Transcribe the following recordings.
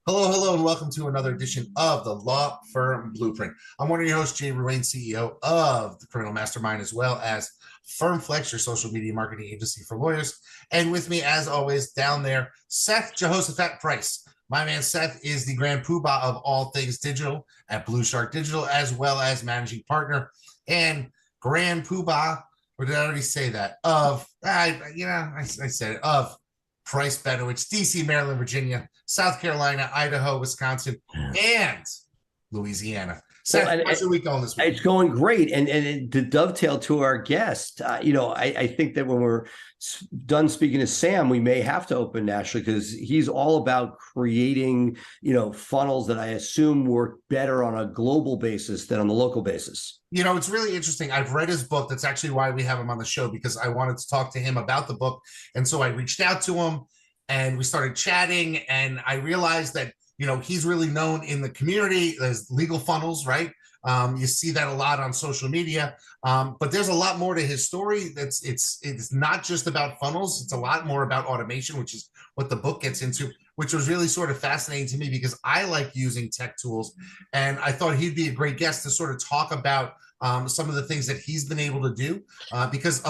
Hello, hello, and welcome to another edition of the Law Firm Blueprint. I'm one of your hosts, Jay Ruane, CEO of the Criminal Mastermind, as well as Firm Flex, your social media marketing agency for lawyers. And with me, as always, down there, Seth Jehoshaphat Price. My man Seth is the grand poobah of all things digital at Blue Shark Digital, as well as managing partner and grand poobah, or did I already say that? I said it, of Price Benowitz, DC, Maryland, Virginia, South Carolina, Idaho, Wisconsin, and Louisiana. Seth, how's your week going this week? It's going great. And to dovetail to our guest, I think that when we're done speaking to Sam, we may have to open nationally because he's all about creating, funnels that I assume work better on a global basis than on the local basis. It's really interesting. I've read his book. That's actually why we have him on the show, because I wanted to talk to him about the book. And so I reached out to him and we started chatting, and I realized that, he's really known in the community as legal funnels, right? You see that a lot on social media, but there's a lot more to his story. It's not just about funnels. It's a lot more about automation, which is what the book gets into, which was really sort of fascinating to me because I like using tech tools, and I thought he'd be a great guest to sort of talk about some of the things that he's been able to do, because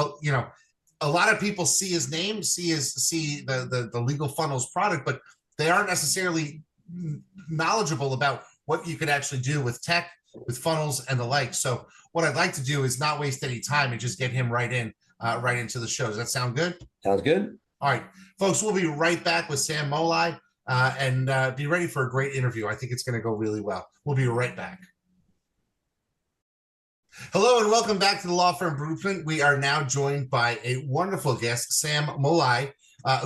a lot of people see his name, see the legal funnels product, but they aren't necessarily knowledgeable about what you could actually do with tech, with funnels and the like. So what I'd like to do is not waste any time and just get him right into the show. Does that sound good? Sounds good. All right, folks, we'll be right back with Sam Mollei, and be ready for a great interview. I think it's going to go really well. We'll be right back. Hello and welcome back to the Law Firm Blueprint. We are now joined by a wonderful guest, Sam Mollei,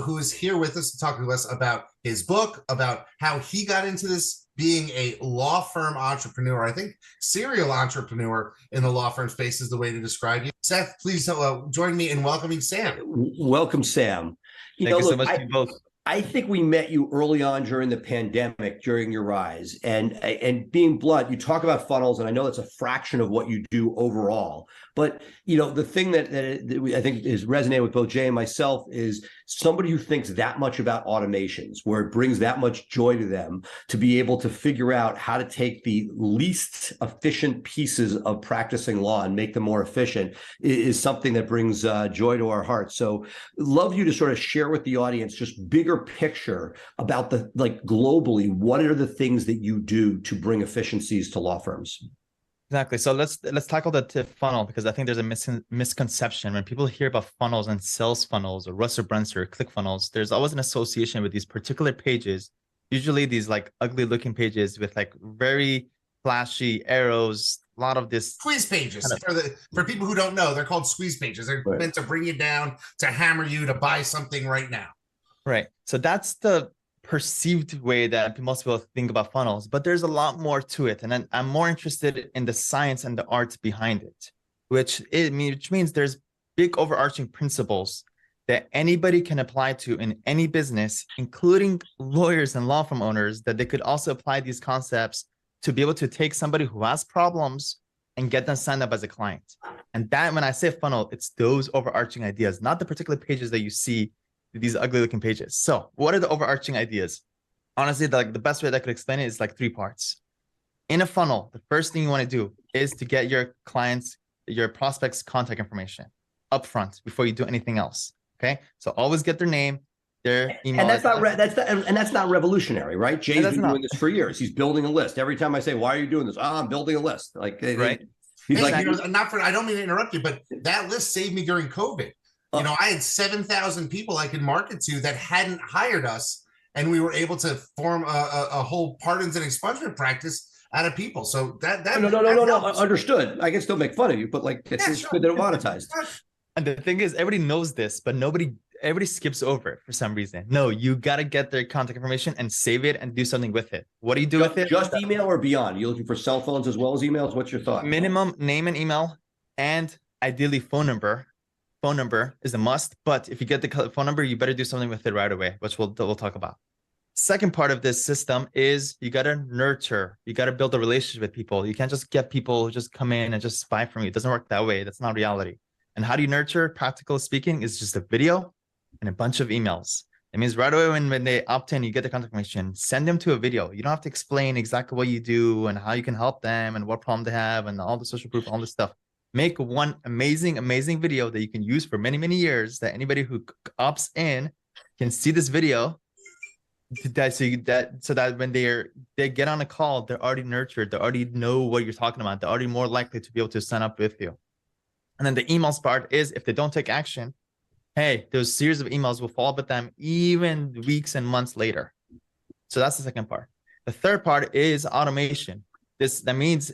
who is here with us to talk to us about his book, about how he got into this, being a law firm entrepreneur. I think serial entrepreneur in the law firm space is the way to describe you. Seth, please join me in welcoming Sam. Welcome, Sam. Thank you so much to you both. I think we met you early on during the pandemic, during your rise, and being blunt, you talk about funnels, and I know it's a fraction of what you do overall. But the thing that I think is resonating with both Jay and myself is somebody who thinks that much about automations, where it brings that much joy to them to be able to figure out how to take the least efficient pieces of practicing law and make them more efficient is something that brings joy to our hearts. So love you to sort of share with the audience just bigger picture about globally, what are the things that you do to bring efficiencies to law firms? Exactly. So let's tackle the funnel, because I think there's a misconception when people hear about funnels and sales funnels or Russell Brunson or ClickFunnels. There's always an association with these particular pages, usually these ugly looking pages with very flashy arrows, a lot of this squeeze pages. For people who don't know, they're called squeeze pages. They're meant to bring you down, to hammer you to buy something right now. Right. So that's the perceived way that most people think about funnels, but there's a lot more to it. And I'm more interested in the science and the art behind it, which means there's big overarching principles that anybody can apply to in any business, including lawyers and law firm owners, that they could also apply these concepts to be able to take somebody who has problems and get them signed up as a client. And that, when I say funnel, it's those overarching ideas, not the particular pages that you see, these ugly looking pages. So what are the overarching ideas? Honestly, the best way that I could explain it is 3 parts. In a funnel, the first thing you want to do is to get your clients, your prospects' contact information upfront before you do anything else. Okay, so always get their name, their email. And that's not revolutionary, right? Jay's been doing this for years. He's building a list. Every time I say, "Why are you doing this?" "Oh, I'm building a list." Right. I don't mean to interrupt you, but that list saved me during COVID. I had 7,000 people I could market to that hadn't hired us, and we were able to form a whole pardons and expungement practice out of people. So that no, understood. I can still make fun of you, but it's good that it monetized. And the thing is, everybody knows this, but everybody skips over it for some reason. No, you got to get their contact information and save it and do something with it. What do you do with it? Just email or beyond? You're looking for cell phones as well as emails? What's your thought? Minimum name and email, and ideally phone number. Phone number is a must, but if you get the phone number, you better do something with it right away, which we'll talk about. Second part of this system is you got to nurture. You got to build a relationship with people. You can't just get people who just come in and just buy from you. It doesn't work that way. That's not reality. And how do you nurture? Practical speaking is just a video and a bunch of emails. It means right away when they opt in, you get the contact information, send them to a video. You don't have to explain exactly what you do and how you can help them and what problem they have and all the social proof, all this stuff. Make one amazing, amazing video that you can use for many, many years, that anybody who opts in can see this video, so that when they get on a call, they're already nurtured, they already know what you're talking about, they're already more likely to be able to sign up with you. And then the emails part is, if they don't take action, hey, those series of emails will follow up with them even weeks and months later. So that's the second part. The third part is automation. That means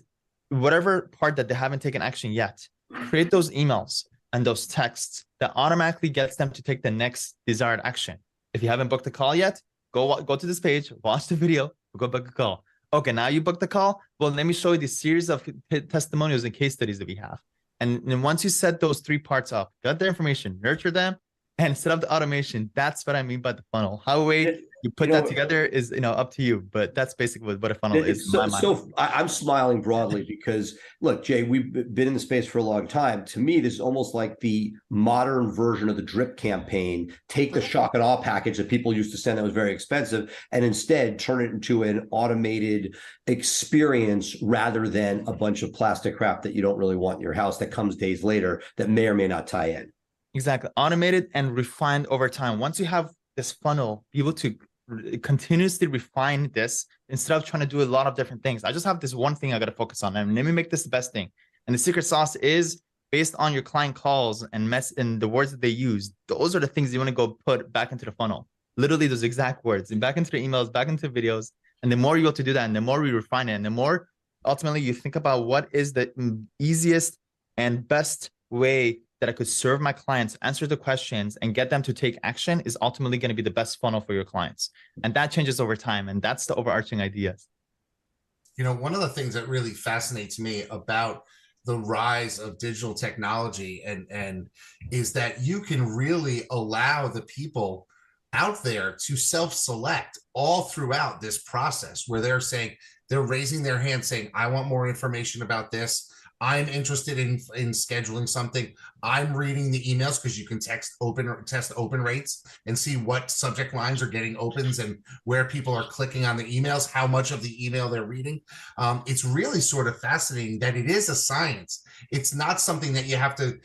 whatever part that they haven't taken action yet, create those emails and those texts that automatically gets them to take the next desired action. If you haven't booked a call yet, go to this page, watch the video, go book a call. Okay, now you booked the call. Well, let me show you the series of testimonials and case studies that we have. And then once you set those three parts up, got their information, nurture them, and set up the automation. That's what I mean by the funnel. How you put that together is up to you, but that's basically what a funnel is. So I'm smiling broadly because look, Jay, we've been in the space for a long time. To me, this is almost like the modern version of the drip campaign. Take the shock and awe package that people used to send that was very expensive, and instead turn it into an automated experience rather than a bunch of plastic crap that you don't really want in your house that comes days later that may or may not tie in. Exactly. Automated and refined over time. Once you have this funnel, be able to continuously refine this instead of trying to do a lot of different things. I just have this one thing I got to focus on, and let me make this the best thing. And the secret sauce is based on your client calls and the words that they use. Those are the things you want to go put back into the funnel. Literally those exact words, and back into the emails, back into videos. And the more you go to do that, and the more we refine it, and the more ultimately you think about what is the easiest and best way that I could serve my clients, answer the questions, and get them to take action, is ultimately going to be the best funnel for your clients. And that changes over time. And that's the overarching idea. One of the things that really fascinates me about the rise of digital technology and is that you can really allow the people out there to self-select all throughout this process, where they're raising their hand saying, I want more information about this. I'm interested in scheduling something. I'm reading the emails, because you can test open rates and see what subject lines are getting opens and where people are clicking on the emails, how much of the email they're reading. It's really sort of fascinating that it is a science. It's not something that you have to,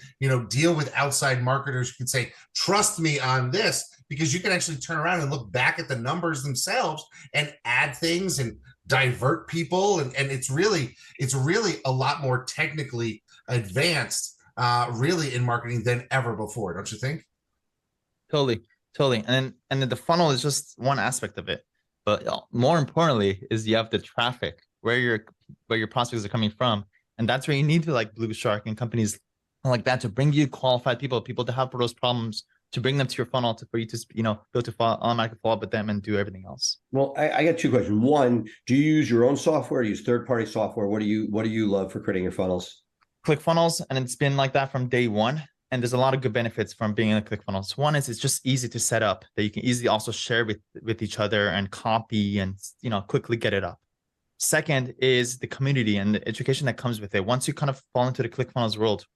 deal with outside marketers. You can say, trust me on this, because you can actually turn around and look back at the numbers themselves and add things and divert people, and it's really a lot more technically advanced really in marketing than ever before, don't you think? Totally. And then the funnel is just one aspect of it, but more importantly is you have the traffic, where your prospects are coming from, and that's where you need to, like Blue Shark and companies like that, to bring you qualified people that have those problems, to bring them to your funnel for you to, be able to automatically follow up with them and do everything else. Well, I got two questions. One, do you use your own software? Do you use third-party software? What do you love for creating your funnels? ClickFunnels, and it's been like that from day one. And there's a lot of good benefits from being in ClickFunnels. One is it's just easy to set up, that you can easily also share with each other and copy and quickly get it up. Second is the community and the education that comes with it. Once you kind of fall into the ClickFunnels world,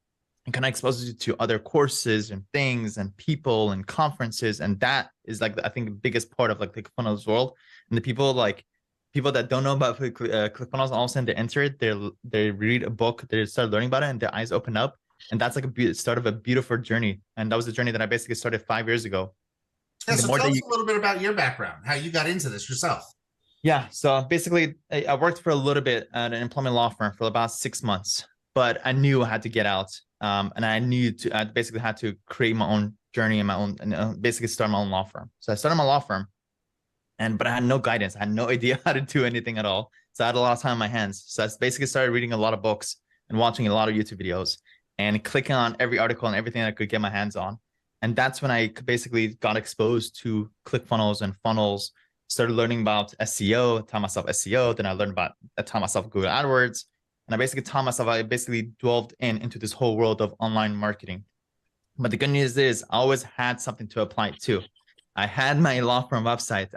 it kind of exposes you to other courses and things and people and conferences. And that is I think the biggest part of the ClickFunnels world. And the people that don't know about ClickFunnels, all of a sudden they enter it, they read a book, they start learning about it, and their eyes open up. And that's a start of a beautiful journey. And that was the journey that I basically started 5 years ago. Yeah, so tell us a little bit about your background, how you got into this yourself. Yeah, so basically I worked for a little bit at an employment law firm for about 6 months, but I knew I had to get out. And I basically had to create my own journey and basically start my own law firm. So I started my law firm, but I had no guidance. I had no idea how to do anything at all. So I had a lot of time on my hands. So I basically started reading a lot of books and watching a lot of YouTube videos and clicking on every article and everything I could get my hands on. And that's when I basically got exposed to ClickFunnels and funnels, started learning about SEO, taught myself SEO. Then I taught myself Google AdWords. And I basically delved into this whole world of online marketing. But the good news is I always had something to apply to. I had my law firm website.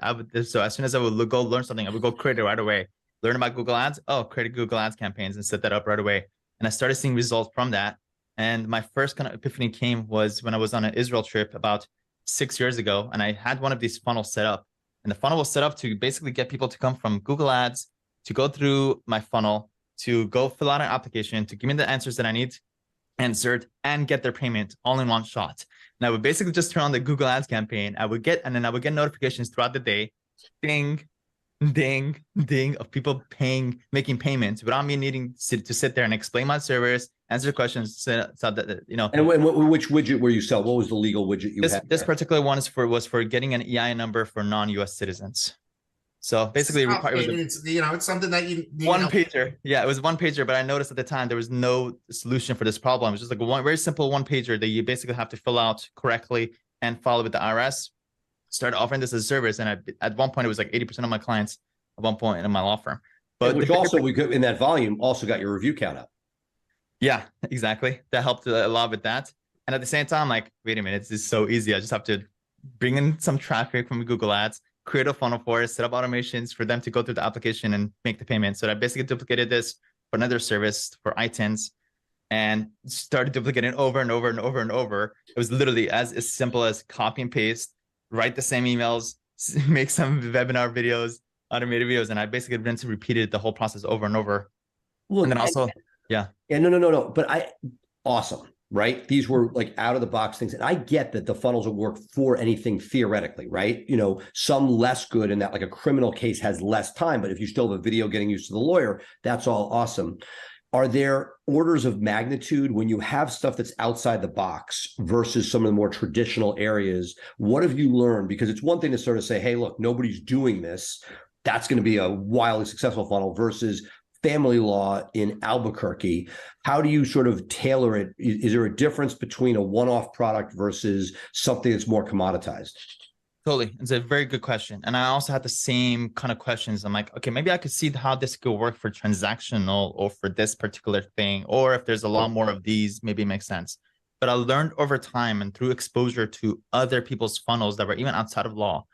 So as soon as I would go learn something, I would go create it right away. Learn about Google Ads. Create Google Ads campaigns and set that up right away. And I started seeing results from that. And my first kind of epiphany came was when I was on an Israel trip about 6 years ago, and I had one of these funnels set up. And the funnel was set up to basically get people to come from Google Ads, to go through my funnel, to go fill out an application, to give me the answers that I need answered, and get their payment all in one shot. And I would basically just turn on the Google Ads campaign. And then I would get notifications throughout the day, ding, ding, ding, of people making payments without me needing to sit there and explain my service, answer questions. So that, you know. And which widget were you sell? What was the legal widget you had? This particular one was for getting an EIN number for non-US citizens. So basically, it's something that you one pager. Yeah, it was one pager, but I noticed at the time there was no solution for this problem. It's just like one very simple one pager that you basically have to fill out correctly and follow with the IRS. Started offering this as a service, and at one point it was like 80% of my clients at one point in my law firm. But which also we could, in that volume, also got your review count up. Yeah, exactly. That helped a lot with that. And at the same time, like, wait a minute, this is so easy. I just have to bring in some traffic from Google Ads, create a funnel for it, set up automations for them to go through the application and make the payment. So I basically duplicated this for another service for ITINs and started duplicating over and over and over and over. It was literally as simple as copy and paste, write the same emails, make some webinar videos, automated videos. And I basically rinse and repeated the whole process over and over. Look, and then also, yeah. Yeah, no. But awesome. Right? These were like out of the box things. And I get that the funnels will work for anything theoretically, right? You know, some less good in that, like a criminal case has less time, but if you still have a video getting used to the lawyer, that's all awesome. Are there orders of magnitude when you have stuff that's outside the box versus some of the more traditional areas? What have you learned? Because it's one thing to sort of say, hey, look, nobody's doing this. That's going to be a wildly successful funnel versus family law in Albuquerque. How do you sort of tailor it? Is there a difference between a one-off product versus something that's more commoditized? Totally. It's a very good question. And I also had the same kind of questions. I'm like, okay, maybe I could see how this could work for transactional or for this particular thing, or if there's a lot more of these, maybe it makes sense. But I learned over time and through exposure to other people's funnels that were even outside of law,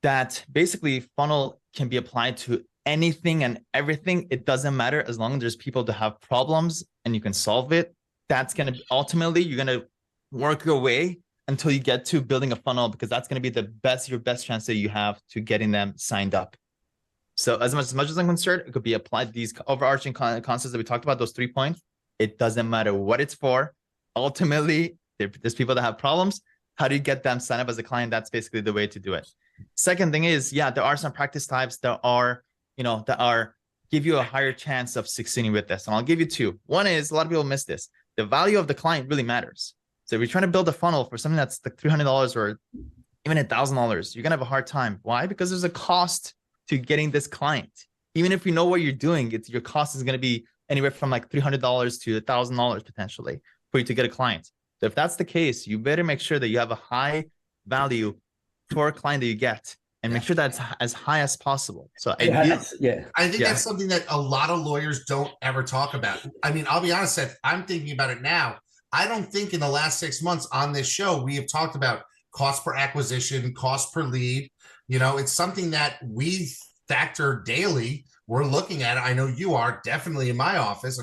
that basically funnel can be applied to anything and everything. It doesn't matter as long as there's people to have problems and you can solve it. That's going to ultimately, you're going to work your way until you get to building a funnel, because that's going to be your best chance that you have to getting them signed up. So as much as I'm concerned, it could be applied to these overarching concepts that we talked about, those 3 points. It doesn't matter what it's for. Ultimately, there's people that have problems. How do you get them signed up as a client? That's basically the way to do it. Second thing is, yeah, there are some practice types that give you a higher chance of succeeding with this. And I'll give you two. One is, a lot of people miss this. The value of the client really matters. So if you're trying to build a funnel for something that's like $300 or even $1,000, you're going to have a hard time. Why? Because there's a cost to getting this client. Even if you know what you're doing, your cost is going to be anywhere from like $300 to $1,000 potentially for you to get a client. So if that's the case, you better make sure that you have a high value for a client that you get, and make sure that's as high as possible. So I think that's something that a lot of lawyers don't ever talk about. I mean, I'll be honest, Seth, I'm thinking about it now. I don't think in the last 6 months on this show, we have talked about cost per acquisition, cost per lead. You know, it's something that we factor daily. We're looking at it. I know you are definitely in my office.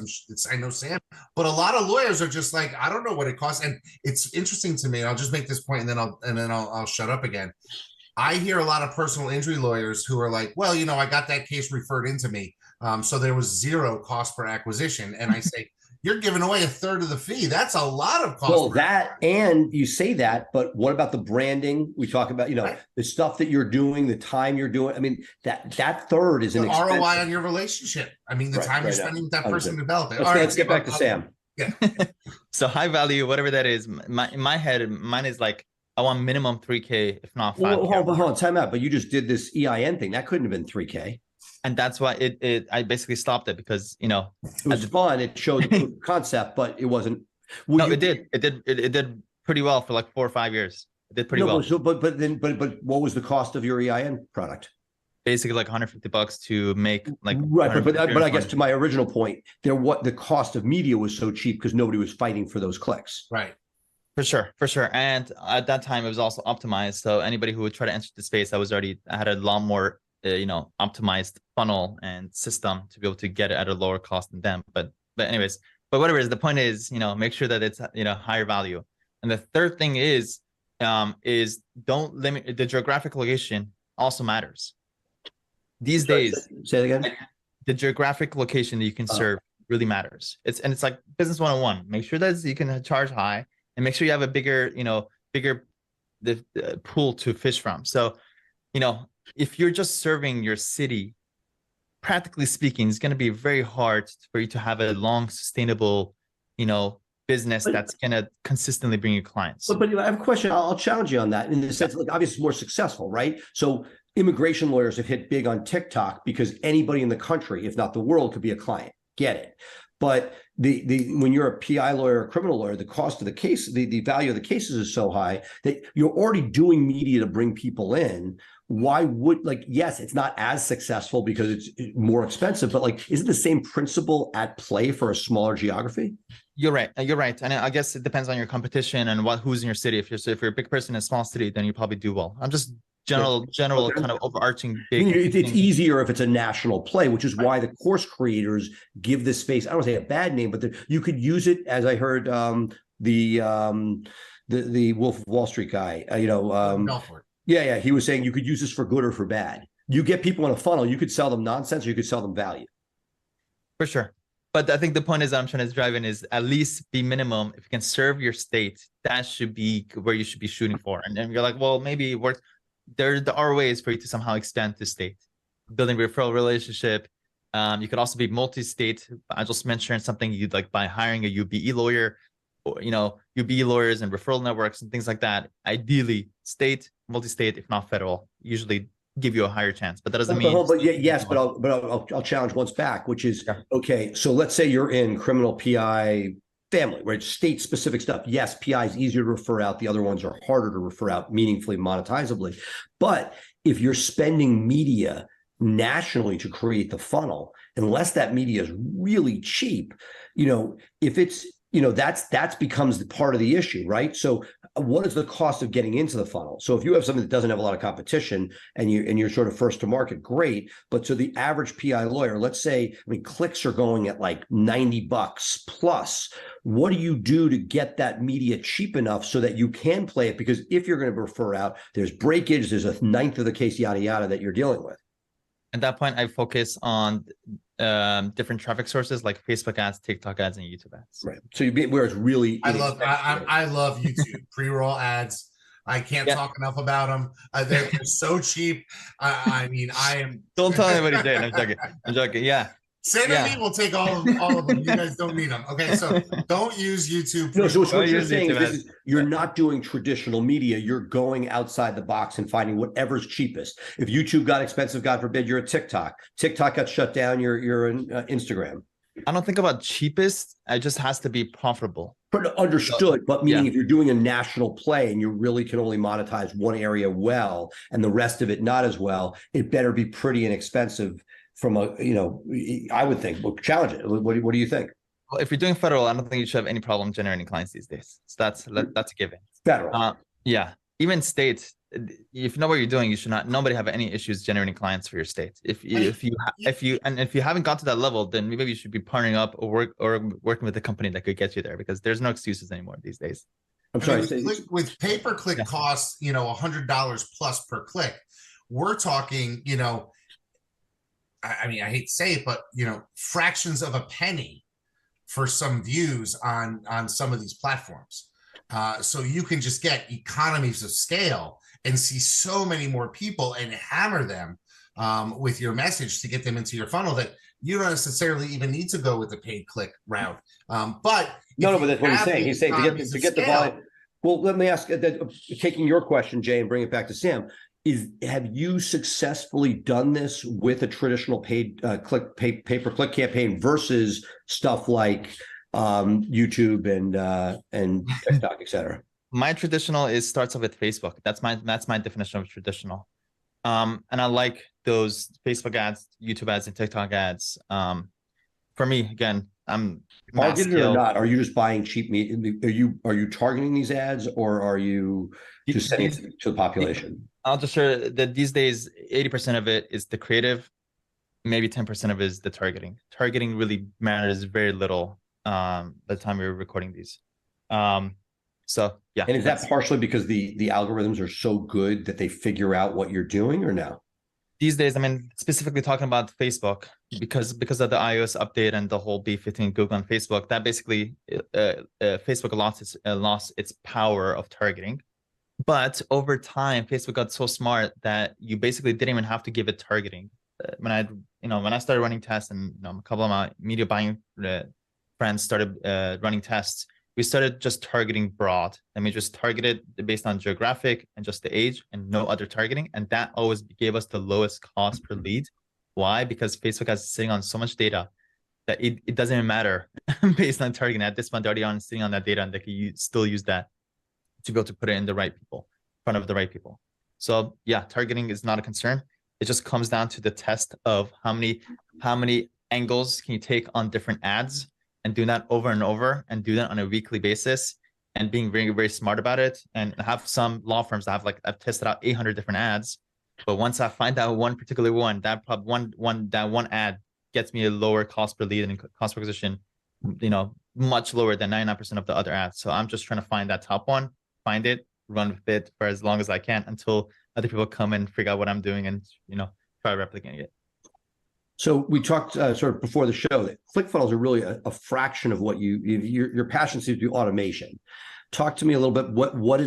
I know Sam, but a lot of lawyers are just like, I don't know what it costs. And it's interesting to me. I'll just make this point and then I'll shut up again. I hear a lot of personal injury lawyers who are like, well, you know, I got that case referred into me. So there was zero cost per acquisition. And I say, you're giving away a third of the fee. That's a lot of cost. Well, and you say that, but what about the branding? We talk about, the stuff that you're doing, the time you're doing. I mean, that third is an ROI on your relationship. I mean, the time you're spending with that person developing. Let's get back to Sam. Yeah. So high value, whatever that is, in my head, mine is like, I want minimum 3K, if not 5K. Well, hold on, time out. But you just did this EIN thing. That couldn't have been 3K. And that's why I basically stopped it, because, it was fun. It showed the concept, but it wasn't. It did. It did pretty well for like 4 or 5 years. It did pretty well. So, but what was the cost of your EIN product? Basically like $150 to make like. Right. But I guess to my original point, the cost of media was so cheap because nobody was fighting for those clicks. Right. For sure. And at that time, it was also optimized. So anybody who would try to enter the space, I had a lot more, optimized funnel and system to be able to get it at a lower cost than them. But whatever it is, the point is, make sure that it's, higher value. And the third thing is don't limit the geographic location also matters. These days, say it again. The geographic location that you can serve really matters. It's like business 101. Make sure that you can charge high, and make sure you have a bigger the pool to fish from. So, if you're just serving your city, practically speaking, it's going to be very hard for you to have a long, sustainable, business that's going to consistently bring you clients. But I have a question. I'll challenge you on that in the sense, like, obviously it's more successful, right? So immigration lawyers have hit big on TikTok because anybody in the country, if not the world, could be a client. Get it. But when you're a PI lawyer or a criminal lawyer, the cost of the case, the value of the cases is so high that you're already doing media to bring people in. Why would, yes, it's not as successful because it's more expensive, but isn't the same principle at play for a smaller geography? You're right. And I guess it depends on your competition and who's in your city. If you're a big person in a small city, then you probably do well. I'm just general kind of overarching big. It's easier if it's a national play, which is why the course creators give this space. I don't want to say a bad name, but you could use it, as I heard the Wolf of Wall Street guy. Yeah, he was saying you could use this for good or for bad. You get people in a funnel. You could sell them nonsense, or you could sell them value. For sure. But I think the point is I'm trying to drive in is at least be minimum. If you can serve your state, that should be where you should be shooting for. And then you're like, well, maybe it works. There are ways for you to somehow expand to state, building referral relationship. You could also be multi-state. I just mentioned something you'd like by hiring a UBE lawyer, or, UBE lawyers and referral networks and things like that. Ideally, state, multi-state, if not federal, usually give you a higher chance. But that doesn't mean. I'll challenge once back, which is okay. So let's say you're in criminal PI family, right? State specific stuff. Yes, PI is easier to refer out. The other ones are harder to refer out meaningfully, monetizably. But if you're spending media nationally to create the funnel, unless that media is really cheap, if it's, that's becomes the part of the issue, right? So what is the cost of getting into the funnel? So if you have something that doesn't have a lot of competition and you're sort of first to market, great. But so the average PI lawyer, let's say, clicks are going at like $90 plus. What do you do to get that media cheap enough so that you can play it? Because if you're going to refer out, there's breakage, there's a ninth of the case, yada, yada, that you're dealing with. At that point, I focus on different traffic sources like Facebook ads, TikTok ads, and YouTube ads. Right. So where it's really. I love YouTube pre-roll ads. I can't talk enough about them. They're so cheap. I am. Don't tell anybody, Jay. I'm joking. Yeah. Sam and me will take all of them. You guys don't need them. Okay, so don't use YouTube. No, so what you're saying is you're not doing traditional media. You're going outside the box and finding whatever's cheapest. If YouTube got expensive, God forbid, you're a TikTok. TikTok got shut down. You're an Instagram. I don't think about cheapest. It just has to be profitable. But understood. But meaning if you're doing a national play and you really can only monetize one area well and the rest of it not as well, it better be pretty inexpensive. From I would think, challenge it. What do you think? Well, if you're doing federal, I don't think you should have any problem generating clients these days. So that's a given. Federal. Even state, if you know what you're doing, you should nobody have any issues generating clients for your state. If you haven't got to that level, then maybe you should be partnering up or working with a company that could get you there, because there's no excuses anymore these days. I'm sorry. With pay-per-click costs, $100 plus per click, we're talking, I hate to say it, but fractions of a penny for some views on some of these platforms. So you can just get economies of scale and see so many more people and hammer them with your message to get them into your funnel that you don't necessarily even need to go with the paid click route. But that's what he's saying. He's saying to get the volume. Well, let me ask, taking your question, Jay, and bring it back to Sam. Have you successfully done this with a traditional paid pay-per-click campaign versus stuff like YouTube and TikTok, et cetera? My traditional starts off with Facebook. That's my definition of traditional. And I like those Facebook ads, YouTube ads, and TikTok ads. For me, again, I'm targeted or not. Are you just buying cheap meat? Are you targeting these ads, or are you just sending it to the population? I'll just share that these days, 80% of it is the creative, maybe 10% of it is the targeting. Targeting really matters very little by the time we were recording these. So yeah. And is that partially because the algorithms are so good that they figure out what you're doing, or no? These days, I mean, specifically talking about Facebook, because of the iOS update and the whole beef between Google and Facebook, that basically Facebook lost its power of targeting. But over time, Facebook got so smart that you basically didn't even have to give it targeting. When I started running tests, and a couple of my media buying friends started running tests, we started just targeting broad. I mean, just targeted based on geographic and just the age and no other targeting. And that always gave us the lowest cost per lead. Why? Because Facebook is sitting on so much data that it doesn't even matter based on targeting. At this point, they're already on sitting on that data, and they can still use that to be able to put it in the right people, in front of the right people. So yeah, targeting is not a concern. It just comes down to the test of how many angles can you take on different ads, and do that over and over, and do that on a weekly basis, and being very, very smart about it. And have some law firms that I've tested out 800 different ads, but once I find out one particular one, that one ad gets me a lower cost per lead and cost per acquisition, much lower than 99% of the other ads. So I'm just trying to find that top one, find it, run with it for as long as I can until other people come and figure out what I'm doing and try replicating it. So we talked sort of before the show that ClickFunnels are really a fraction of what your passion seems to be automation. Talk to me a little bit. What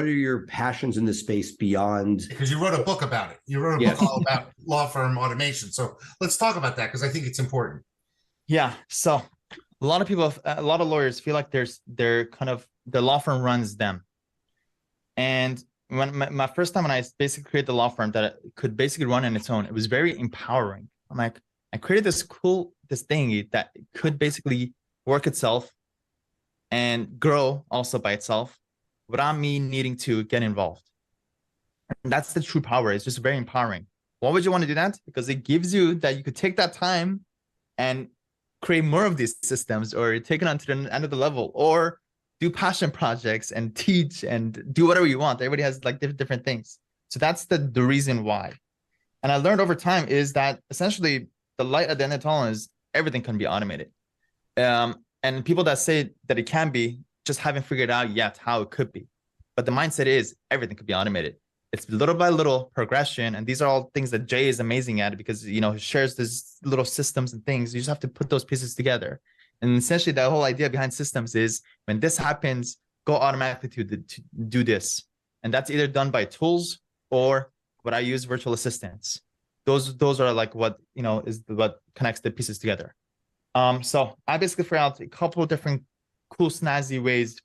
are your passions in this space beyond? Because you wrote a book about it. You wrote a book all about law firm automation. So let's talk about that, because I think it's important. Yeah. So a lot of lawyers feel like they're kind of, the law firm runs them. And when my first time when I basically created the law firm that it could basically run on its own, it was very empowering. I'm like, I created this thing that could basically work itself and grow also by itself without me needing to get involved. And that's the true power. It's just very empowering. Why would you want to do that? Because it gives you that you could take that time and create more of these systems, or take it on to the end of the level, or do passion projects and teach and do whatever you want. Everybody has like different things. So that's the reason why. And I learned over time is that essentially the light at the end of the tunnel is everything can be automated. And people that say that it can be just haven't figured out yet how it could be. But the mindset is everything could be automated. It's little by little progression. And these are all things that Jay is amazing at, because, he shares these little systems and things. You just have to put those pieces together. And essentially the whole idea behind systems is when this happens, go automatically to do this. And that's either done by tools or what I use, virtual assistants. Those are like what, is what connects the pieces together. So I basically figured out a couple of different cool, snazzy ways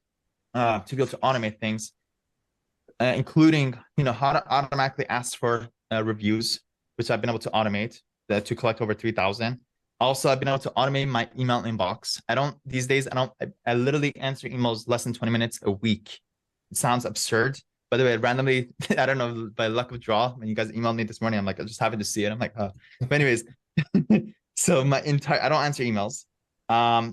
to be able to automate things, including, how to automatically ask for reviews, which I've been able to automate to collect over 3,000. Also, I've been able to automate my email inbox. I literally answer emails less than 20 minutes a week. It sounds absurd. By the way, randomly, I don't know, by luck of draw, when you guys emailed me this morning, I'm like, I just happened to see it. I'm like, oh. But anyways, so I don't answer emails. I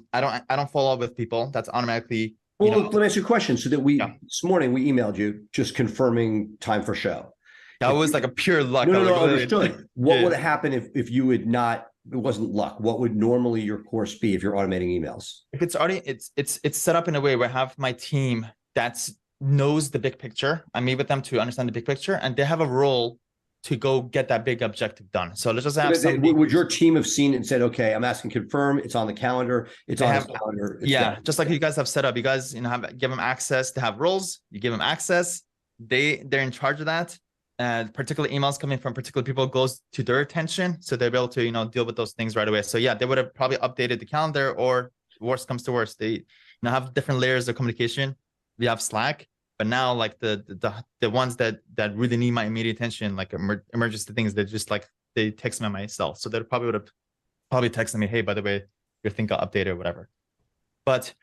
don't follow up with people. That's automatically. Well, let me ask you a question. So that this morning we emailed you just confirming time for show. That was like a pure luck. No, understood. What would happen if you had not? It wasn't luck. What would normally your course be if you're automating emails? If it's already, it's set up in a way where I have my team that knows the big picture. I meet with them to understand the big picture, and they have a role to go get that big objective done. So let's just have would your team have seen it and said, okay, I'm asking confirm, it's on the calendar, it's on the calendar. Just like you guys have set up. You guys, give them access to have roles, you give them access, they're in charge of that. Particular emails coming from particular people goes to their attention, so they'll be able to deal with those things right away. So yeah, they would have probably updated the calendar, or worst comes to worst, they have different layers of communication. We have Slack, but now like the ones that really need my immediate attention, like emergency things, they just like they text me on my cell. So they probably would have texted me, hey, by the way, your thing got updated or whatever. But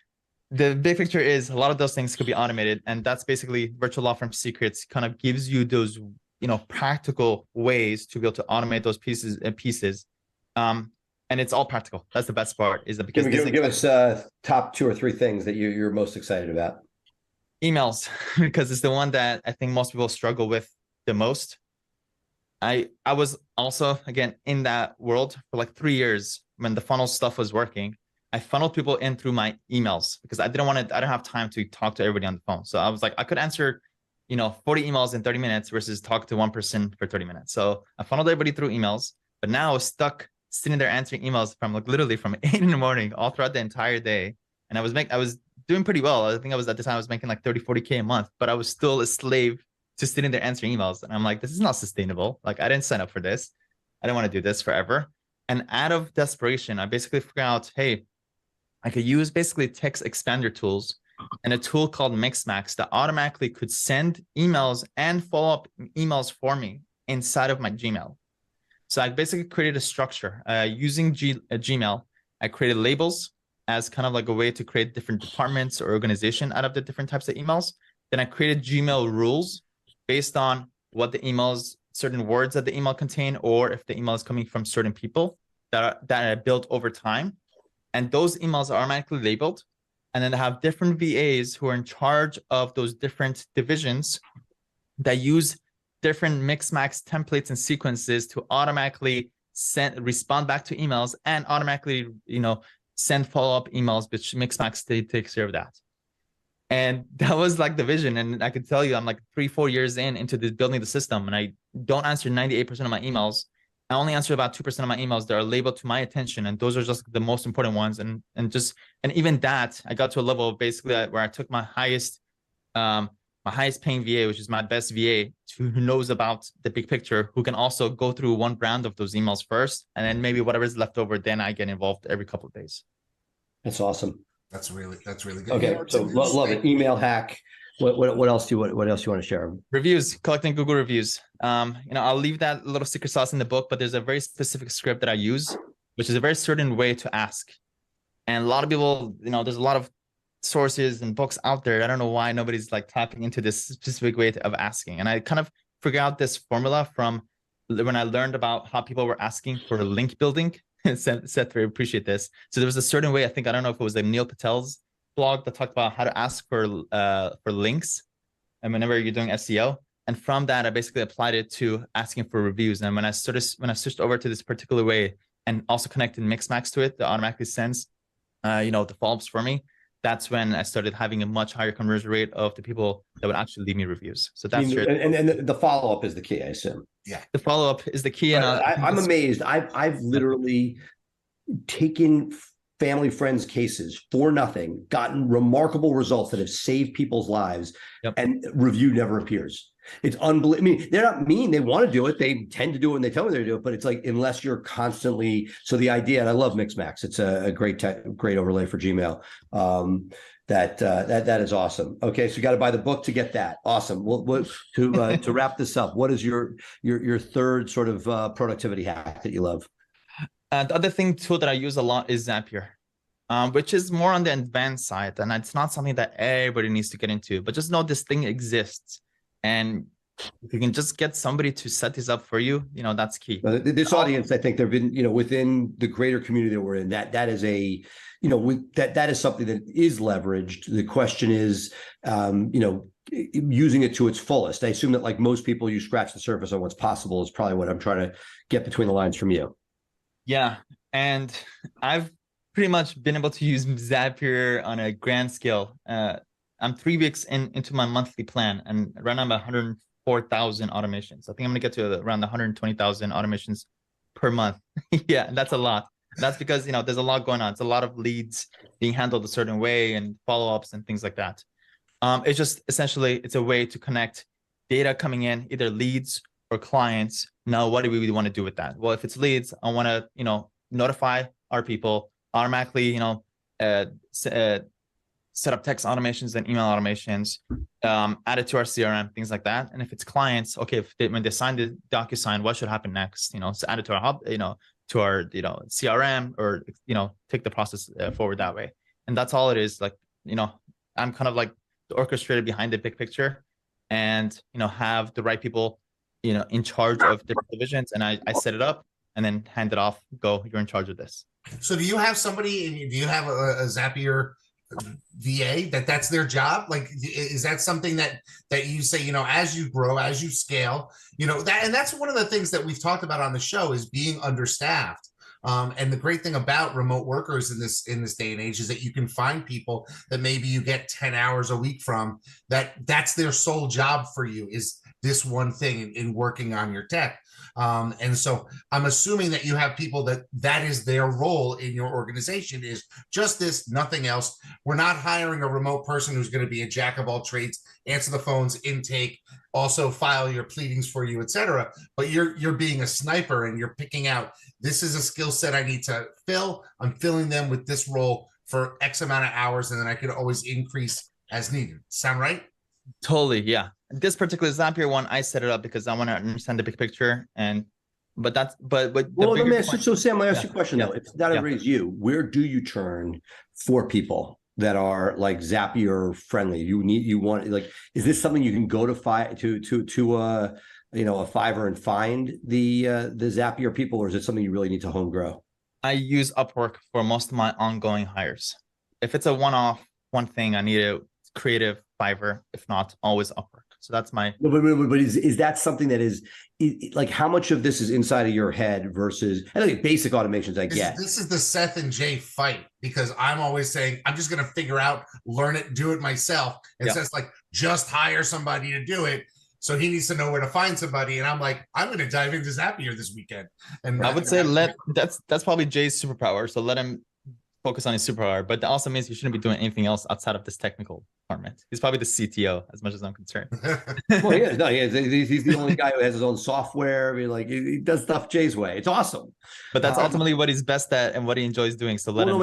the big picture is a lot of those things could be automated, and that's basically Virtual Law Firm Secrets kind of gives you those practical ways to be able to automate those pieces. And it's all practical. That's the best part, is that because give us top 2 or 3 things that you're most excited about. Emails, because it's the one that I think most people struggle with the most. I was also, again, in that world for like 3 years when the funnel stuff was working. I funneled people in through my emails because I didn't have time to talk to everybody on the phone. So I was like, I could answer, 40 emails in 30 minutes versus talk to one person for 30 minutes. So I funneled everybody through emails, but now I was stuck sitting there answering emails from literally from 8 in the morning all throughout the entire day. And I was doing pretty well. I think at the time I was making like 30, 40K a month, but I was still a slave to sitting there answering emails. And I'm like, this is not sustainable. Like, I didn't sign up for this. I didn't want to do this forever. And out of desperation, I basically figured out, hey, I could use basically text expander tools and a tool called Mixmax that automatically could send emails and follow up emails for me inside of my Gmail. So I basically created a structure using Gmail. I created labels as kind of like a way to create different departments or organization out of the different types of emails. Then I created Gmail rules based on what the emails, certain words that the email contain, or if the email is coming from certain people that I built over time. And those emails are automatically labeled. And then I have different VAs who are in charge of those different divisions that use different Mixmax templates and sequences to automatically respond back to emails and automatically, send follow-up emails, which Mixmax takes care of that. And that was like the vision. And I could tell you, I'm like 3-4 years into this building the system, and I don't answer 98% of my emails. I only answer about 2% of my emails that are labeled to my attention. And those are just the most important ones. And even that, I got to a level of basically where I took my highest paying VA, which is my best VA, who knows about the big picture, who can also go through one round of those emails first. And then maybe whatever's left over, then I get involved every couple of days. That's awesome. That's really good. Okay. So love it. Email hack. What else do you want to share? Reviews, collecting Google reviews. I'll leave that little secret sauce in the book, but there's a very specific script that I use, which is a very certain way to ask. And a lot of people, there's a lot of sources and books out there. I don't know why nobody's like tapping into this specific way of asking. And I kind of figured out this formula from when I learned about how people were asking for link building. Seth, very appreciate this. So there was a certain way, I don't know if it was like Neil Patel's blog that talked about how to ask for links and whenever you're doing SEO. And from that, I basically applied it to asking for reviews. And when I switched over to this particular way and also connected Mixmax to it, that automatically sends the follow-ups for me. That's when I started having a much higher conversion rate of the people that would actually leave me reviews. So that's and the follow-up is the key, I assume. Yeah, the follow-up is the key. And I'm amazed. I've literally taken family friends cases for nothing, gotten remarkable results that have saved people's lives, and review never appears. It's unbelievable. I mean, they're not mean. They want to do it. They tend to do it when they tell me they do it. But it's like, unless you're constantly. So the idea, and I love Mixmax. It's a great overlay for Gmail. That is awesome. Okay, so you got to buy the book to get that. Awesome. To wrap this up, what is your third sort of productivity hack that you love? The other tool that I use a lot is Zapier, which is more on the advanced side, and it's not something that everybody needs to get into. But just know this thing exists. And if you can just get somebody to set this up for you, that's key. This audience, I think, they've been, within the greater community that we're in, that is a, that is something that is leveraged. The question is, using it to its fullest. I assume that, like most people, you scratch the surface on what's possible is probably what I'm trying to get between the lines from you. Yeah. And I've pretty much been able to use Zapier on a grand scale. I'm 3 weeks into my monthly plan, and right now I'm at 104,000 automations. I think I'm going to get to around 120,000 automations per month. Yeah, that's a lot. That's because, there's a lot going on. It's a lot of leads being handled a certain way and follow-ups and things like that. It's just essentially, it's a way to connect data coming in, either leads or clients. Now, what do we really want to do with that? Well, if it's leads, I want to, notify our people automatically, set up text automations and email automations, add it to our CRM, things like that. And if it's clients, okay, when they sign the DocuSign, what should happen next? So add it to our hub, to our, CRM, or, take the process forward that way. And that's all it is. Like, I'm kind of like the orchestrator behind the big picture, and, have the right people, in charge of different divisions. And I set it up and then hand it off, go, you're in charge of this. So do you have somebody, do you have a Zapier VA that's their job? Like, is that something that you say, as you grow, as you scale, that, and that's one of the things that we've talked about on the show, is being understaffed. And the great thing about remote workers in this day and age is that you can find people that maybe you get 10 hours a week from, that's their sole job for you, is this one thing in working on your tech. And so I'm assuming that you have people that is their role in your organization, is just this, nothing else. We're not hiring a remote person who's going to be a jack of all trades, answer the phones, intake, also file your pleadings for you, etc. But you're being a sniper and you're picking out, this is a skill set I need to fill. I'm filling them with this role for X amount of hours, and then I could always increase as needed. Sound right? Totally, yeah. This particular Zapier one, I set it up because I want to understand the big picture. Well, let me ask you, so Sam, let me ask you a question though. If not everybody's you, where do you turn for people that are like Zapier friendly? Is this something you can go to a Fiverr and find the Zapier people, or is it something you really need to home grow? I use Upwork for most of my ongoing hires. If it's a one thing, I need a creative Fiverr. If not, always Upwork. So that's my. But is that something that is like, how much of this is inside of your head versus, I think basic automations I get. This is the Seth and Jay fight, because I'm always saying, I'm just going to figure out, learn it, do it myself. And Seth's like, just hire somebody to do it. So he needs to know where to find somebody. And I'm like, I'm going to dive into Zapier this weekend. And I would say that's probably Jay's superpower. So let him focus on his superpower, but that also means you shouldn't be doing anything else outside of this technical department. He's probably the CTO, as much as I'm concerned. Well, he's the only guy who has his own software. I mean, like, he does stuff Jay's way. It's awesome. But that's ultimately what he's best at and what he enjoys doing. So let him.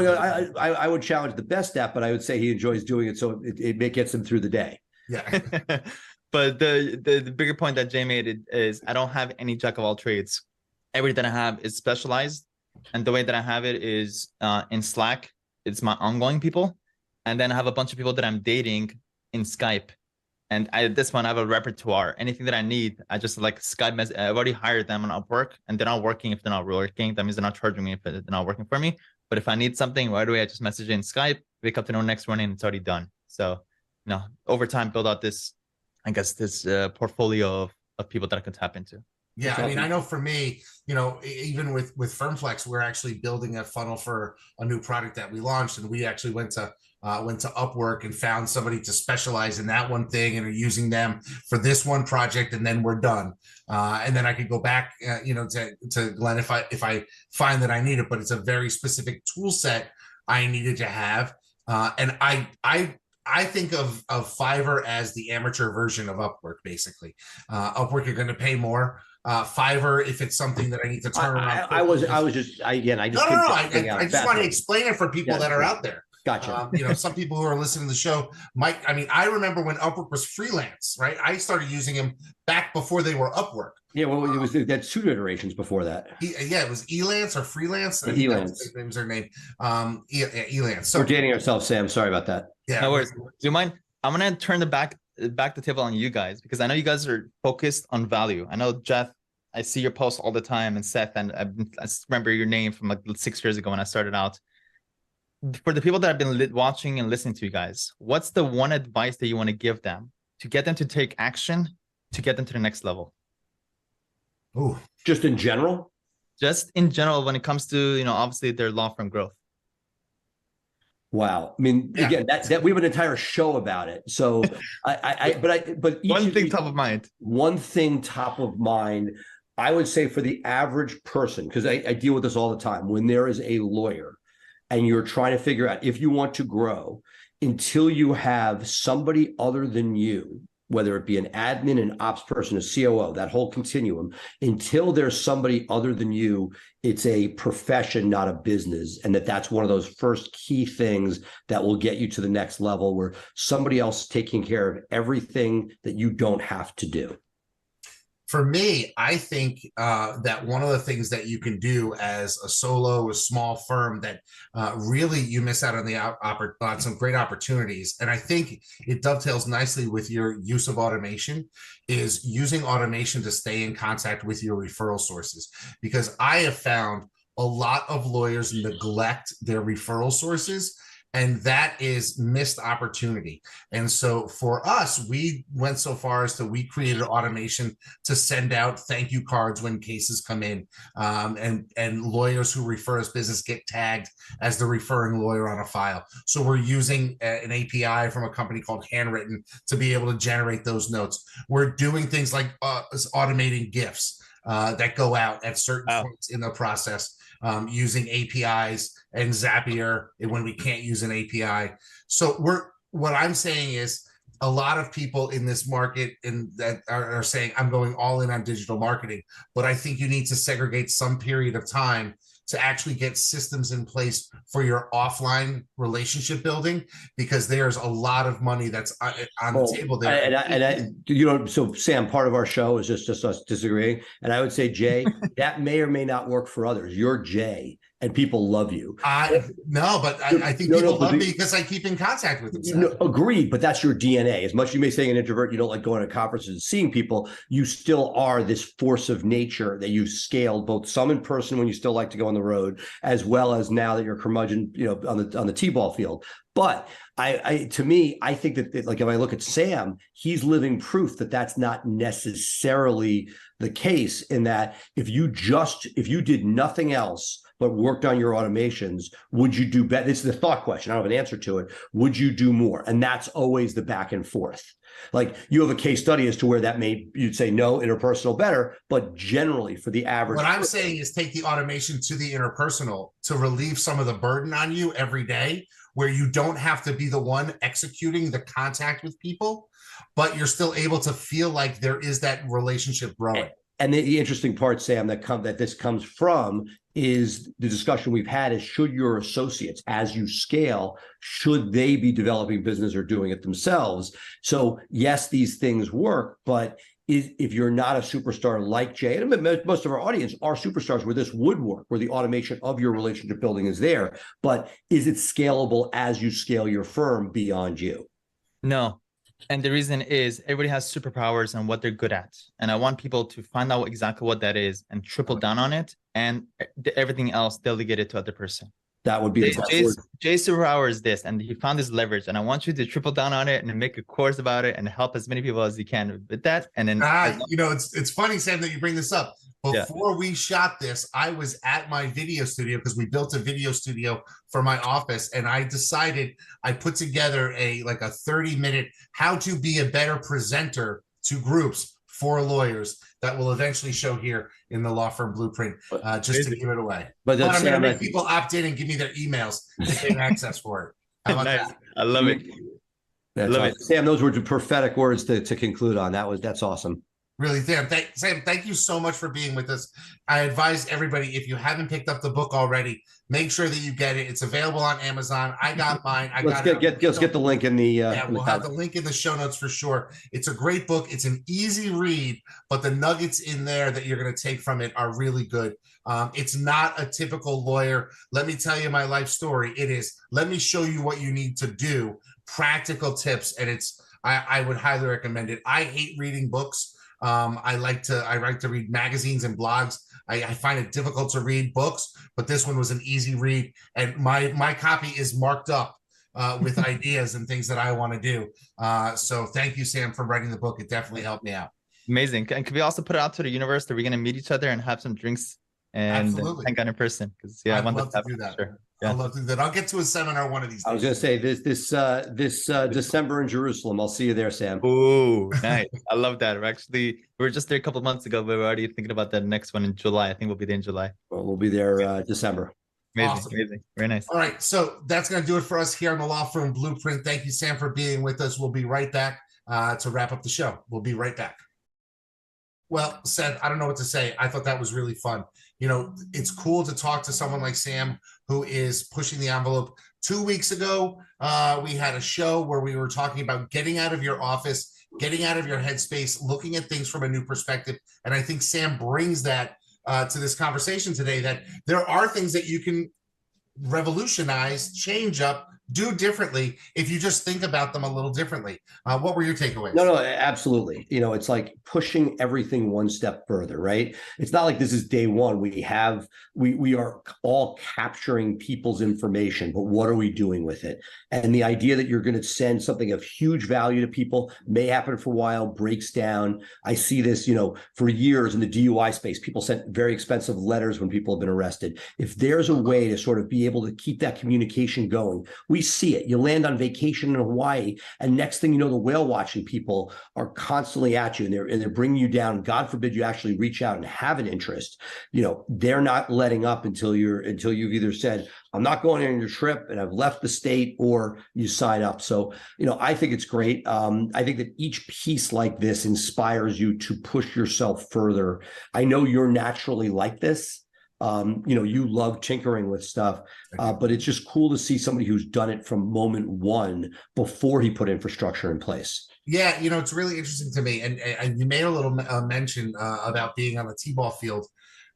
I would challenge the best at, but I would say he enjoys doing it, so it gets him through the day. Yeah. But the bigger point that Jay made is I don't have any jack of all trades. Everything I have is specialized. And the way that I have it is in Slack, it's my ongoing people. And then I have a bunch of people that I'm dating in Skype. And at this point, I have a repertoire. Anything that I need, I just like Skype message. I've already hired them on Upwork, and they're not working if they're not working. That means they're not charging me if they're not working for me. But if I need something right away, I just message in Skype, wake up to know next morning, and it's already done. So, over time, build out this portfolio of people that I can tap into. Yeah, I mean, I know for me, even with FirmFlex, we're actually building a funnel for a new product that we launched, and we actually went to Upwork and found somebody to specialize in that one thing, and are using them for this one project, and then we're done. And then I could go back, to Glenn if I find that I need it, but it's a very specific tool set I needed to have, and I think of Fiverr as the amateur version of Upwork, basically. Upwork, you're going to pay more. Fiverr, if it's something that I need to turn around. I just want to explain it for people that are out there. Gotcha. Some people who are listening to the show I remember when Upwork was freelance, right? I started using him back before they were Upwork. Yeah, well, that's 2 iterations before that. It was Elance or Freelance. Elance. That was their name. Elance. So we're dating ourselves, Sam. Sorry about that. Yeah. No worries. Do you mind? I'm gonna turn the back the table on you guys, because I know you guys are focused on value. I know, Jeff, I see your posts all the time, and Seth, and I remember your name from like 6 years ago when I started out. For the people that have been watching and listening to you guys, what's the one advice that you want to give them to get them to take action, to get them to the next level? Oh, just in general? Just in general, when it comes to, obviously their law firm growth. Wow. I mean, again, that we have an entire show about it. So but one thing top of mind. One thing top of mind, I would say, for the average person, because I deal with this all the time, when there is a lawyer and you're trying to figure out if you want to grow, until you have somebody other than you, whether it be an admin, an ops person, a COO, that whole continuum, until there's somebody other than you, it's a profession, not a business. And that's one of those first key things that will get you to the next level, where somebody else is taking care of everything that you don't have to do. For me, I think that one of the things that you can do as a small firm that really you miss out on some great opportunities, and I think it dovetails nicely with your use of automation, is using automation to stay in contact with your referral sources. Because I have found a lot of lawyers neglect their referral sources, And that is missed opportunity. And so for us, we went so far as to we created automation to send out thank you cards when cases come in. And lawyers who refer us business get tagged as the referring lawyer on a file. So we're using an API from a company called Handwritten to be able to generate those notes. We're doing things like automating GIFs that go out at certain points in the process. Using APIs and Zapier when we can't use an API. So what I'm saying is a lot of people in this market that are saying, I'm going all in on digital marketing, but I think you need to segregate some period of time to actually get systems in place for your offline relationship building, because there's a lot of money that's on the table there. So Sam, part of our show is just us disagreeing. And I would say, Jay, that may or may not work for others. You're Jay and people love you. I think people love me because I keep in contact with them. Agreed, but that's your DNA. As much as you may say an introvert, you don't like going to conferences and seeing people, you still are this force of nature that you scaled, both some in person when you still like to go on the road, as well as now that you're curmudgeon, on the T-ball field. But I think that like if I look at Sam, he's living proof that that's not necessarily the case, in that if you did nothing else but worked on your automations, would you do better? This is the thought question. I don't have an answer to it. Would you do more? And that's always the back and forth. Like you have a case study as to where you'd say no, interpersonal better, but generally for the average. What I'm saying is take the automation to the interpersonal to relieve some of the burden on you every day, where you don't have to be the one executing the contact with people, but you're still able to feel like there is that relationship growing. And the interesting part, Sam, that this comes from is the discussion we've had is, should your associates, as you scale, should they be developing business or doing it themselves? So yes, these things work, but if you're not a superstar like Jay, and most of our audience are superstars where this would work, where the automation of your relationship building is there, but is it scalable as you scale your firm beyond you? No. And the reason is everybody has superpowers and what they're good at. And I want people to find out exactly what that is and triple down on it, and everything else delegate it to other person. That would be Jay's superpower is this, and he found his leverage. And I want you to triple down on it and make a course about it and help as many people as you can with that. And then it's funny, Sam, that you bring this up. Before we shot this, I was at my video studio because we built a video studio for my office, and I put together a 30-minute how to be a better presenter to groups for lawyers that will eventually show here in the Law Firm Blueprint, just to give it away. But I'm going to make people opt in and give me their emails to get access for it. How about that? I love it. Sam, those were prophetic words to conclude on. That's awesome. Really, Sam, thank you so much for being with us. I advise everybody, if you haven't picked up the book already, make sure that you get it. It's available on Amazon. I got mine. Let's get the link in the we'll have the link in the show notes for sure. It's a great book. It's an easy read, but the nuggets in there that you're going to take from it are really good. It's not a typical lawyer, let me tell you my life story. It is, let me show you what you need to do, practical tips, and I would highly recommend it. I hate reading books. I like to read magazines and blogs. I find it difficult to read books, but this one was an easy read, and my copy is marked up with ideas and things that I want to do. So thank you, Sam, for writing the book. It definitely helped me out. Amazing. And could we also put it out to the universe that we're going to meet each other and have some drinks and hang out in person? Because I'd love to do that. Sure. Yeah. I'd love to do that. I'll get to a seminar one of these days. I was going to say this December in Jerusalem. I'll see you there, Sam. Oh, nice. I love that. We were just there a couple of months ago, but we're already thinking about the next one in July. I think we'll be there in July. Well, we'll be there December. Amazing. Awesome. Amazing. Very nice. All right. So that's going to do it for us here on the Law Firm Blueprint. Thank you, Sam, for being with us. We'll be right back to wrap up the show. We'll be right back. Well, Seth, I don't know what to say. I thought that was really fun. It's cool to talk to someone like Sam who is pushing the envelope. 2 weeks ago, we had a show where we were talking about getting out of your office, getting out of your headspace, looking at things from a new perspective. And I think Sam brings that to this conversation today, that there are things that you can revolutionize, change up, do differently if you just think about them a little differently. What were your takeaways? No, absolutely. It's like pushing everything one step further, right? It's not like this is day one. We are all capturing people's information, but what are we doing with it? And the idea that you're going to send something of huge value to people may happen for a while, breaks down. I see this, for years in the DUI space, people sent very expensive letters when people have been arrested. If there's a way to sort of be able to keep that communication going, we see it. You land on vacation in Hawaii, and next thing you know, the whale watching people are constantly at you, and they're bringing you down. God forbid you actually reach out and have an interest. They're not letting up until you've either said, I'm not going on your trip and I've left the state, or you sign up. So, I think it's great. I think that each piece like this inspires you to push yourself further. I know you're naturally like this. You love tinkering with stuff, but it's just cool to see somebody who's done it from moment one before he put infrastructure in place. Yeah, it's really interesting to me. And you made a little mention about being on the T-ball field.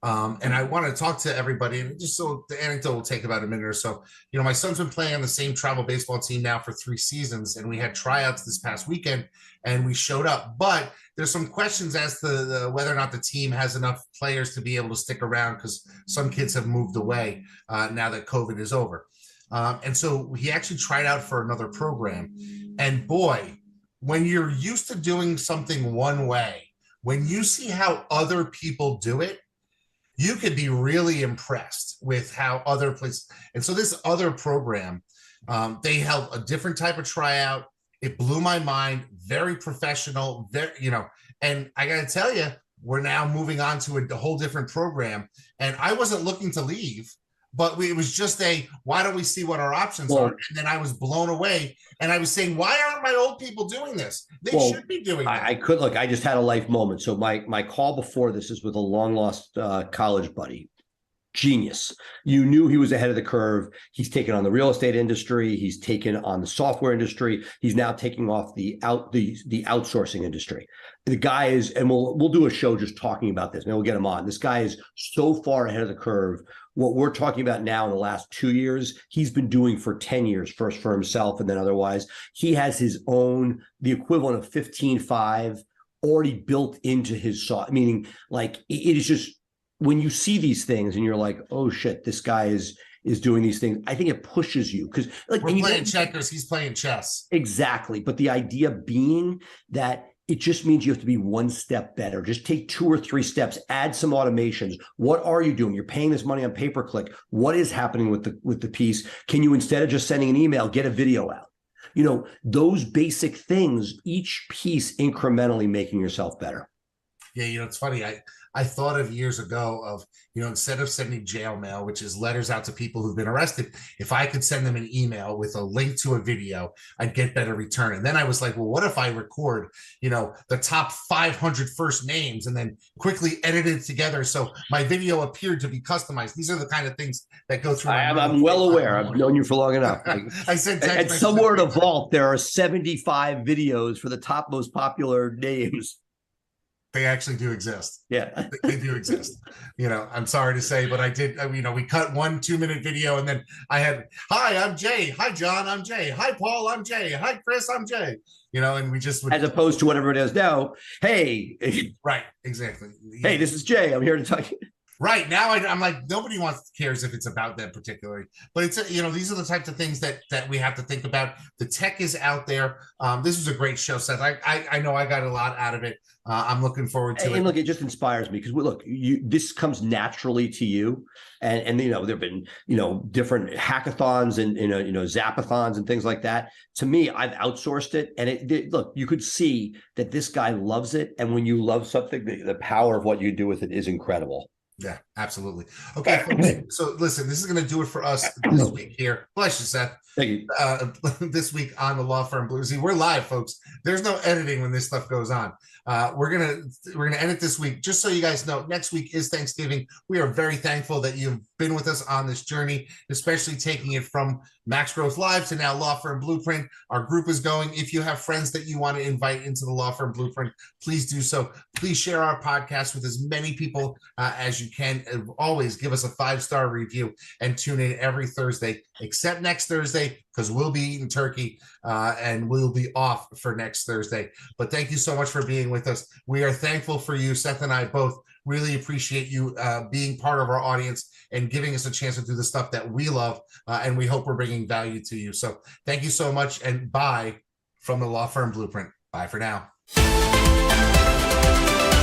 And I want to talk to everybody, and just so the anecdote will take about a minute or so. My son's been playing on the same travel baseball team now for 3 seasons, and we had tryouts this past weekend, and we showed up. But there's some questions as to whether or not the team has enough players to be able to stick around, because some kids have moved away now that COVID is over. And so he actually tried out for another program. And boy, when you're used to doing something one way, when you see how other people do it, you could be really impressed with how other places. And so this other program, they held a different type of tryout. It blew my mind. Very professional. And I got to tell you, we're now moving on to a whole different program. And I wasn't looking to leave, but it was just why don't we see what our options are? And then I was blown away. And I was saying, why aren't my old people doing this? They should be doing that. I just had a life moment. So my call before this is with a long lost college buddy. Genius. You knew he was ahead of the curve. He's taken on the real estate industry. He's taken on the software industry. He's now taking off the outsourcing industry. The guy is, and we'll do a show just talking about this. Maybe we'll get him on. This guy is so far ahead of the curve. What we're talking about now in the last 2 years, he's been doing for 10 years, first for himself and then otherwise. He has his own, the equivalent of 15.5 already built into his software, meaning like it is just, when you see these things and you're like, oh shit, this guy is doing these things, I think it pushes you, because like we're playing checkers, he's playing chess. Exactly. But the idea being that it just means you have to be one step better. Just take 2 or 3 steps, add some automations. What are you doing? You're paying this money on pay-per-click. What is happening with the piece? Can you, instead of just sending an email, get a video out? Those basic things, each piece incrementally making yourself better. Yeah, it's funny. I thought of years ago of, instead of sending jail mail, which is letters out to people who've been arrested, if I could send them an email with a link to a video, I'd get better return. And then I was like, well, what if I record, the top 500 first names and then quickly edit it together so my video appeared to be customized? These are the kind of things that go through. I'm well aware. I've known you for long enough. I said, and somewhere in a vault, there are 75 videos for the top most popular names. They actually do exist. Yeah, they do exist. I'm sorry to say, but I did. We cut 1 2-minute video, and then I had, hi, I'm Jay. Hi, John, I'm Jay. Hi, Paul, I'm Jay. Hi, Chris, I'm Jay. And we just would, as opposed to whatever it is now. Hey, right, exactly. Hey, this is Jay. I'm here to talk. Right now, I'm like, nobody cares if it's about them particularly, but it's these are the types of things that we have to think about. The tech is out there. This was a great show, Seth. I know I got a lot out of it. I'm looking forward to it. And look, it just inspires me because look, this comes naturally to you, and there've been different hackathons and zapathons and things like that. To me, I've outsourced it, and look, you could see that this guy loves it, and when you love something, the power of what you do with it is incredible. Yeah, absolutely. Okay, folks, so listen, this is going to do it for us this week here. Bless you, Seth. Thank you. This week on the Law Firm Bluesy, we're live, folks. There's no editing when this stuff goes on. We're gonna edit this week, just so you guys know. Next week is Thanksgiving. We are very thankful that you've been with us on this journey, especially taking it from Max Growth Live to now Law Firm Blueprint. Our group is going. If you have friends that you want to invite into the Law Firm Blueprint, please do so. Please share our podcast with as many people as you can. always give us a 5-star review and tune in every Thursday, except next Thursday, because we'll be eating turkey and we'll be off for next Thursday. But thank you so much for being with us. We are thankful for you. Seth and I both really appreciate you being part of our audience and giving us a chance to do the stuff that we love. And we hope we're bringing value to you. So thank you so much, and bye from the Law Firm Blueprint. Bye for now.